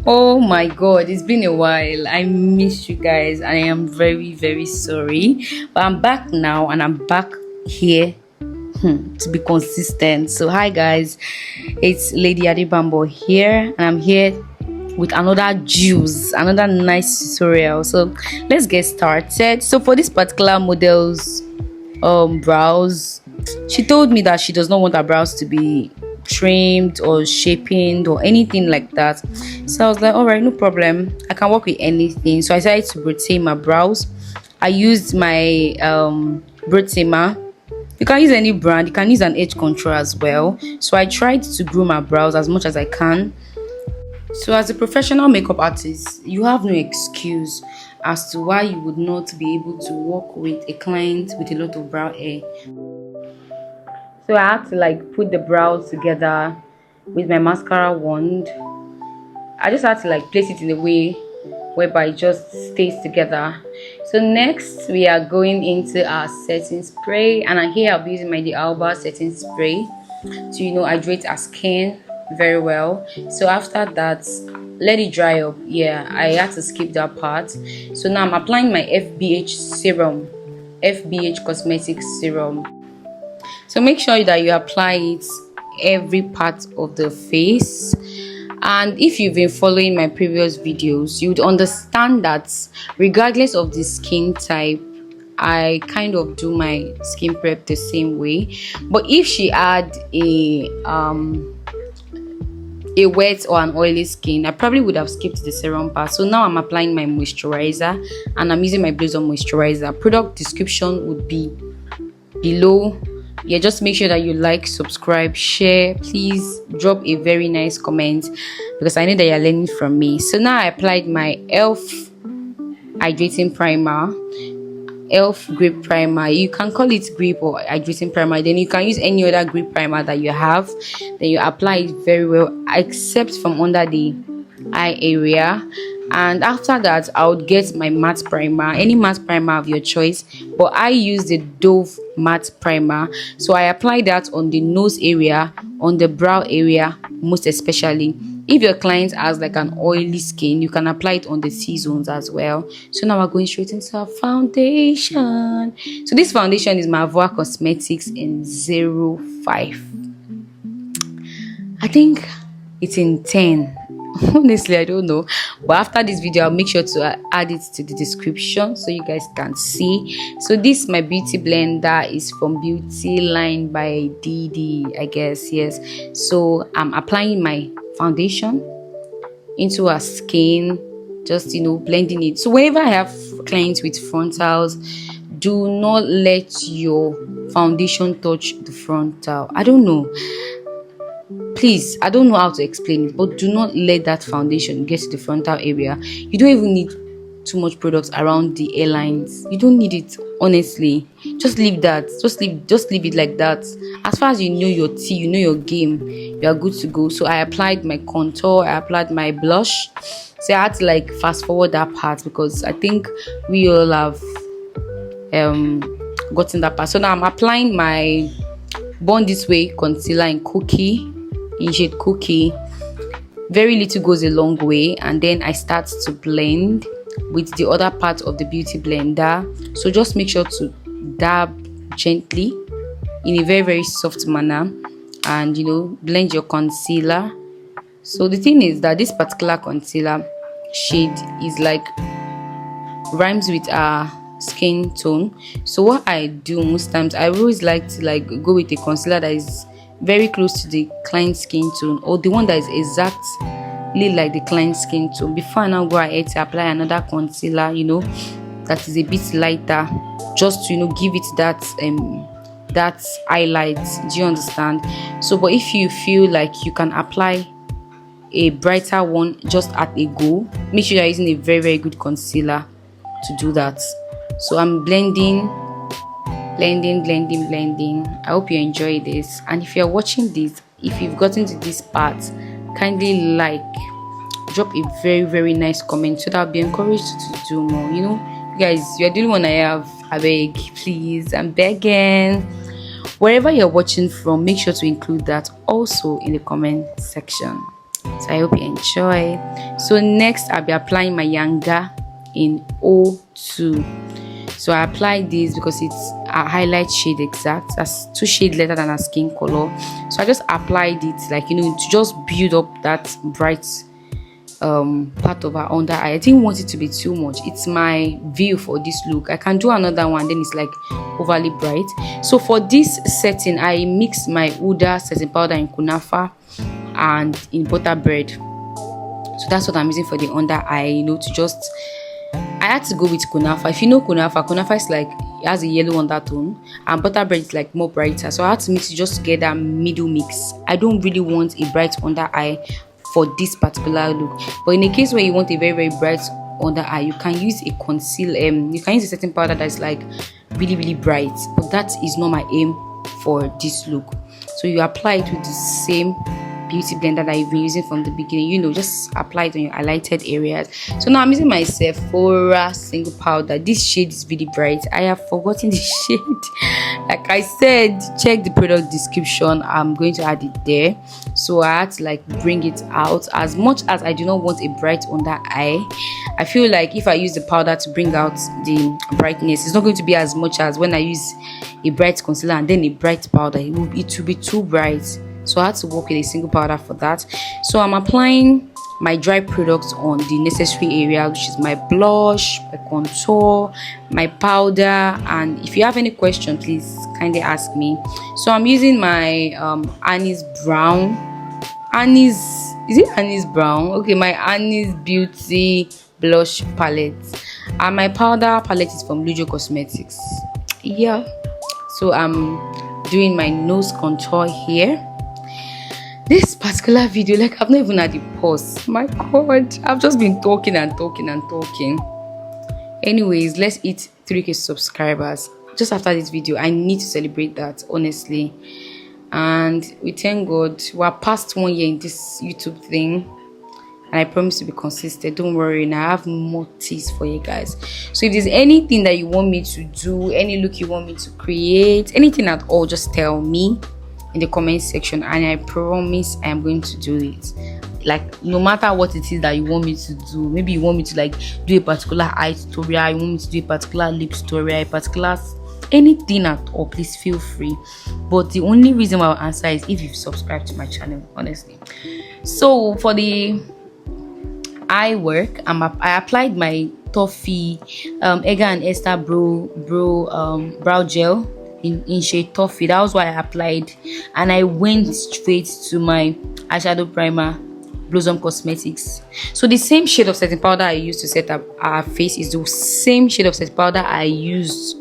Oh my god, it's been a while. I missed you guys and I am very, very sorry. But I'm back now and I'm back here to be consistent. So, hi guys, it's Lady Adibambo here, and I'm here with another juice, another nice tutorial. So, let's get started. So, for this particular model's brows, she told me that she does not want her brows to be trimmed or shaping or anything like that. So I was like, all right, no problem, I can work with anything. So I decided to retain my brows. I used my brow tamer. You can use any brand, you can use an edge control as well. So I tried to grow my brows as much as I can. So as a professional makeup artist, you have no excuse as to why you would not be able to work with a client with a lot of brow hair. So I had to like put the brows together with my mascara wand. I just had to like place it in a way whereby it just stays together. So next we are going into our setting spray, and here I'll be using my Alba setting spray to hydrate our skin very well. So after that, let it dry up. Yeah, I had to skip that part. So now I'm applying my FBH serum, FBH cosmetic serum. So make sure that you apply it every part of the face. And if you've been following my previous videos, you would understand that regardless of the skin type, I kind of do my skin prep the same way. But if she had a wet or an oily skin, I probably would have skipped the serum part. So now I'm applying my moisturizer, and I'm using my Blaze On moisturizer. Product description would be below. Yeah, just make sure that you like, subscribe, share. Please drop a very nice comment because I know that you're learning from me. So now I applied my elf hydrating primer, elf grape primer. You can call it grape or hydrating primer. Then you can use any other grape primer that you have. Then you apply it very well, except from under the eye area. And after that, I would get my matte primer, any matte primer of your choice, but I use the Dove matte primer. So I apply that on the nose area, on the brow area most especially. If your client has like an oily skin, you can apply it on the C-zones as well. So now we're going straight into our foundation. So this foundation is my Avoa Cosmetics in 05. I think it's in 10. Honestly, I don't know, but after this video I'll make sure to add it to the description so you guys can see. So this my beauty blender is from Beauty Line by Didi, I guess. Yes, so I'm applying my foundation into her skin, just blending it. So whenever I have clients with frontals, do not let your foundation touch the frontal. I don't know, please, I don't know how to explain it, but do not let that foundation get to the frontal area. You don't even need too much products around the hairlines. You don't need it, honestly. Just leave that. Just leave it like that. As far as you know your tea, you know your game, you are good to go. So I applied my contour, I applied my blush. So I had to like fast forward that part because I think we all have gotten that part. So now I'm applying my Born This Way concealer in shade Cookie. Very little goes a long way, and then I start to blend with the other part of the beauty blender. So just make sure to dab gently in a very, very soft manner, and blend your concealer. So the thing is that this particular concealer shade is like rhymes with our skin tone. So what I do most times, I always like to go with a concealer that is very close to the client's skin tone, or the one that is exactly like the client's skin tone, before I now go ahead to apply another concealer that is a bit lighter, just to give it that highlight. Do you understand? So but if you feel like you can apply a brighter one just at a go, make sure you're using a very, very good concealer to do that. So I'm blending. I hope you enjoy this, and if you're watching this, if you've gotten to this part, kindly drop a very, very nice comment so that I'll be encouraged to do more. You guys, you're the only one I have. I beg, please, I'm begging. Wherever you're watching from, make sure to include that also in the comment section. So I hope you enjoy. So next I'll be applying my Yanga in O2. So I applied this because it's a highlight shade exact. That's 2 shades lighter than our skin color. So I just applied it, like, you know, to just build up that bright part of our under eye. I didn't want it to be too much. It's my view for this look. I can do another one, then it's like overly bright. So for this setting, I mixed my Huda setting powder in Kunafa and in butter bread. So that's what I'm using for the under eye, you know, to just, I had to go with Kunafa. If you know Kunafa is like, it has a yellow undertone, and butter bread is like more brighter. So I had to mix it just to get that middle mix. I don't really want a bright under eye for this particular look, but in a case where you want a very, very bright under eye, you can use a conceal, you can use a setting powder that's like really, really bright, but that is not my aim for this look. So you apply it with the same beauty blender that you've been using from the beginning, you know, just apply it on your highlighted areas. So now I'm using my Sephora single powder. This shade is really bright. I have forgotten the shade. Like I said, check the product description. I'm going to add it there. So I had to like bring it out. As much as I do not want a bright under eye, I feel like if I use the powder to bring out the brightness, it's not going to be as much as when I use a bright concealer and then a bright powder. It will be too bright. So I had to work with a single powder for that. So I'm applying my dry products on the necessary area, which is my blush, my contour, my powder. And if you have any question, please kindly ask me. So I'm using my Annie's brown. Is it Annie's brown? Okay, my Annie's Beauty blush palette. And my powder palette is from Lujo Cosmetics. Yeah. So I'm doing my nose contour here. This particular video, like, I've not even had a pause. My god, I've just been talking and talking and talking. Anyways, let's hit 3k subscribers. Just after this video, I need to celebrate that, honestly. And we thank God we're past 1 year in this YouTube thing, and I promise to be consistent. Don't worry, and I have more teas for you guys. So if there's anything that you want me to do, any look you want me to create, anything at all, just tell me in the comment section, and I promise I am going to do it. Like, no matter what it is that you want me to do, maybe you want me to like do a particular eye tutorial, you want me to do a particular lip tutorial, a particular anything at all, please feel free. But the only reason why I'll answer is if you've subscribed to my channel, honestly. So for the eye work, I applied my Toffee Edgar and Esther brow gel in shade Toffee. That was what I applied, and I went straight to my eyeshadow primer, Blossom Cosmetics. So the same shade of setting powder I used to set up our face is the same shade of setting powder I used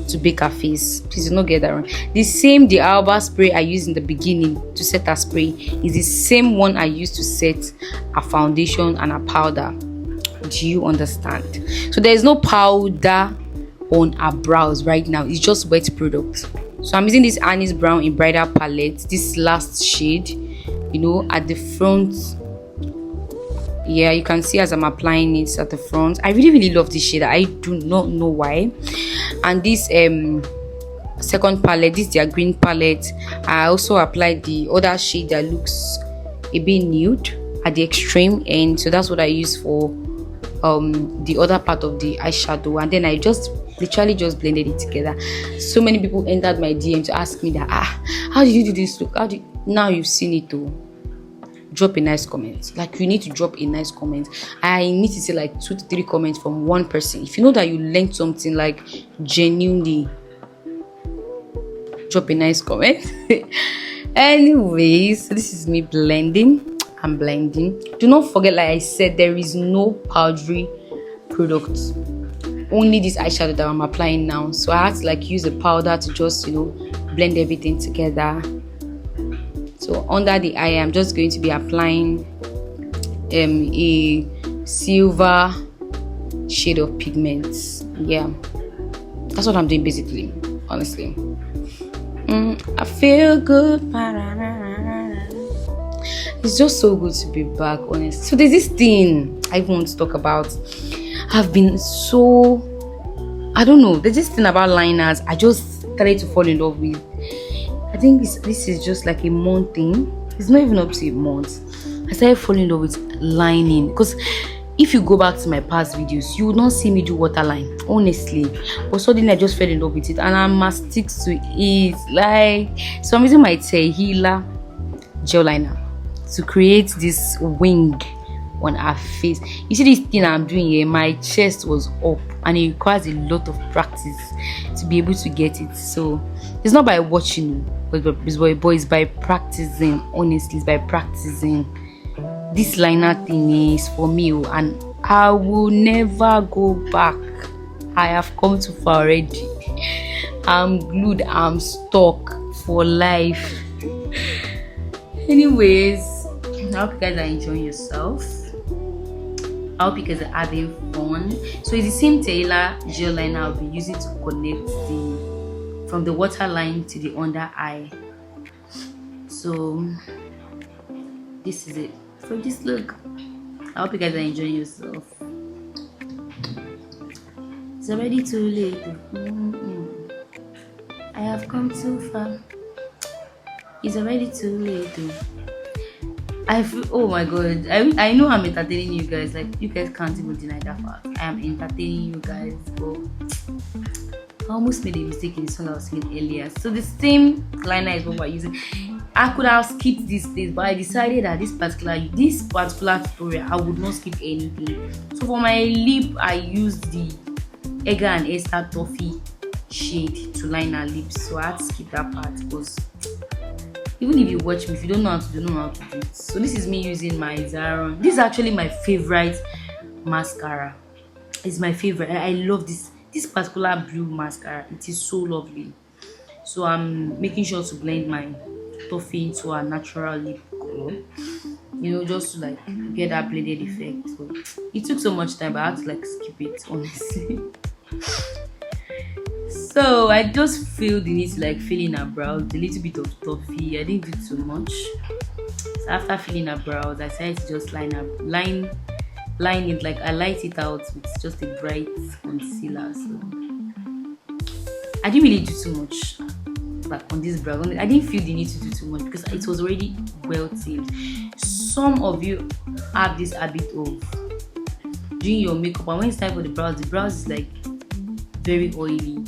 to bake her face. Please do not get that wrong. The Alba spray I used in the beginning to set her spray is the same one I used to set a foundation and a powder. Do you understand? So there is no powder on our brows right now. It's just wet product. So I'm using this Annie's brown in bridal palette, this last shade, you know, at the front. Yeah, you can see as I'm applying it at the front. I really love this shade. I do not know why. And this second palette, this is their green palette. I also applied the other shade that looks a bit nude at the extreme end. So that's what I use for the other part of the eyeshadow, and then I just literally just blended it together. So many people entered my DM to ask me that, how did you do this look? Now you've seen it though. Drop a nice comment. Like, you need to drop a nice comment. I need to see like 2 to 3 comments from one person. If you know that you learned something, like, genuinely, drop a nice comment. Anyways, this is me blending. I'm blending. Do not forget, like I said, there is no powdery product, only this eyeshadow that I'm applying now. So I had to like use the powder to just, you know, blend everything together. So under the eye, I'm just going to be applying a silver shade of pigments. Yeah, that's what I'm doing basically, honestly. I feel good. It's just so good to be back, honestly. So there's this thing I want to talk about. I've been so, I don't know, there's this thing about liners I just started to fall in love with. I think this is just like a month thing. It's not even up to a month. I I started falling in love with lining, because if you go back to my past videos, you would not see me do waterline, honestly. But suddenly I just fell in love with it, and I must stick to it. Like, so I'm using my Tehila gel liner to create this wing on her face. You see this thing I'm doing here, my chest was up, and it requires a lot of practice to be able to get it. So it's not by watching, but it's by practicing. Honestly, it's by practicing. This liner thing is for me, and I will never go back. I have come too far already. I'm glued, I'm stuck for life. Anyways, I hope you guys are enjoying yourself. I hope you guys are having fun. So it's the same Taylor gel liner I'll be using to connect from the waterline to the under eye. So this is it for this look. I hope you guys are enjoying yourself. It's already too late. I have come too far. It's already too late. Oh my god, I know I'm entertaining you guys. Like, you guys can't even deny that fact. I am entertaining you guys, but I almost made a mistake in the song I was singing earlier. So the same liner is what we're using. I could have skipped this stage, but I decided that this particular tutorial I would not skip anything. So for my lip, I used the Edgar and Esther Toffee shade to line our lips. So I had to skip that part, because even if you watch me, if you don't know how to do, know how to do it. So this is me using my Zaron. This is actually my favorite mascara. It's my favorite. I love this particular blue mascara. It is so lovely. So I'm making sure to blend my toffee into a natural lip color, you know, just to like get that blended effect. So it took so much time, but I had to like skip it, honestly. So I just feel the need to like fill in her brows, a little bit of toffee. I didn't do too much. So after filling her brows, I decided to just line it, like I light it out with just a bright concealer. So I didn't really do too much like on this brow. I didn't feel the need to do too much because it was already well tamed. Some of you have this habit of doing your makeup, and when it's time for the brows is like very oily.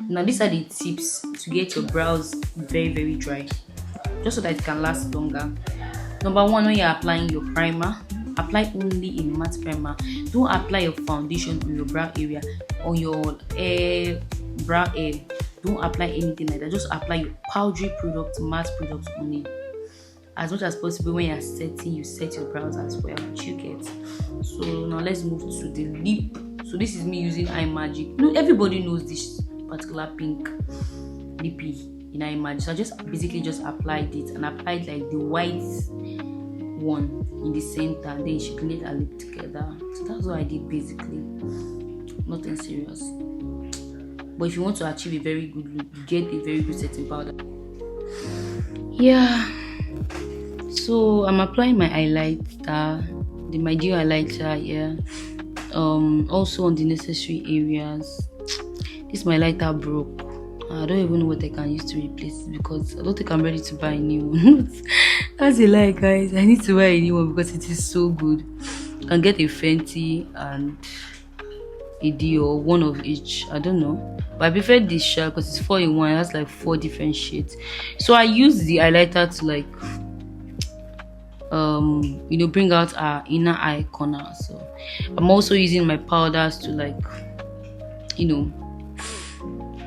Now these are the tips to get your brows very, very dry, just so that it can last longer. Number one, when you're applying your primer, apply only a matte primer. Don't apply your foundation on your brow area, on your brow area. Don't apply anything like that. Just apply your powdery product, matte product only. As much as possible, when you're setting, you set your brows as well. You get. So now let's move to the lip. So this is me using Eye Magic. Everybody knows this particular pink lippy in Eye Magic. So I just basically just applied it, and applied like the white one in the center, and then she cleaned her lip together. So that's what I did basically. Nothing serious. But if you want to achieve a very good look, get a very good setting powder. Yeah. So I'm applying my highlighter, my dew highlighter. Yeah. Also on the necessary areas. This my lighter broke. I don't even know what I can use to replace it, because I don't think I'm ready to buy a new one. That's a lie, guys. I need to buy a new one because it is so good. I can get a Fenty and a Dior, one of each. I don't know, but I prefer this shade because it's 4-in-1. It has like 4 different shades. So I use the highlighter to like bring out our inner eye corner. So I'm also using my powders to like,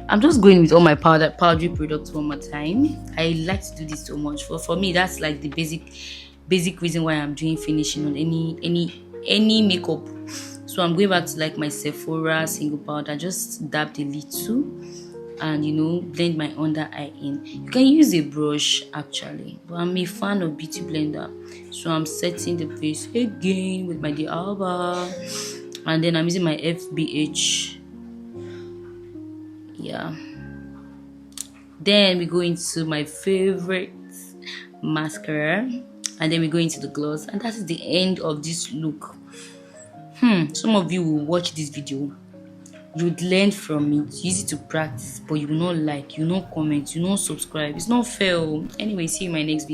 I'm just going with all my powdery products one more time. I like to do this so much. For me, that's like the basic reason why I'm doing finishing on any makeup. So I'm going back to like my Sephora single powder, just dab a little, and blend my under eye in. You can use a brush actually, but I'm a fan of beauty blender. So I'm setting the face again with my D'Alba, and then I'm using my FBH. Yeah. Then we go into my favorite mascara, and then we go into the gloss, and that is the end of this look. Some of you will watch this video, you would learn from it, use it to practice, but you will not like, you will not comment, you will not subscribe. It's not fair. Anyway, see you in my next video.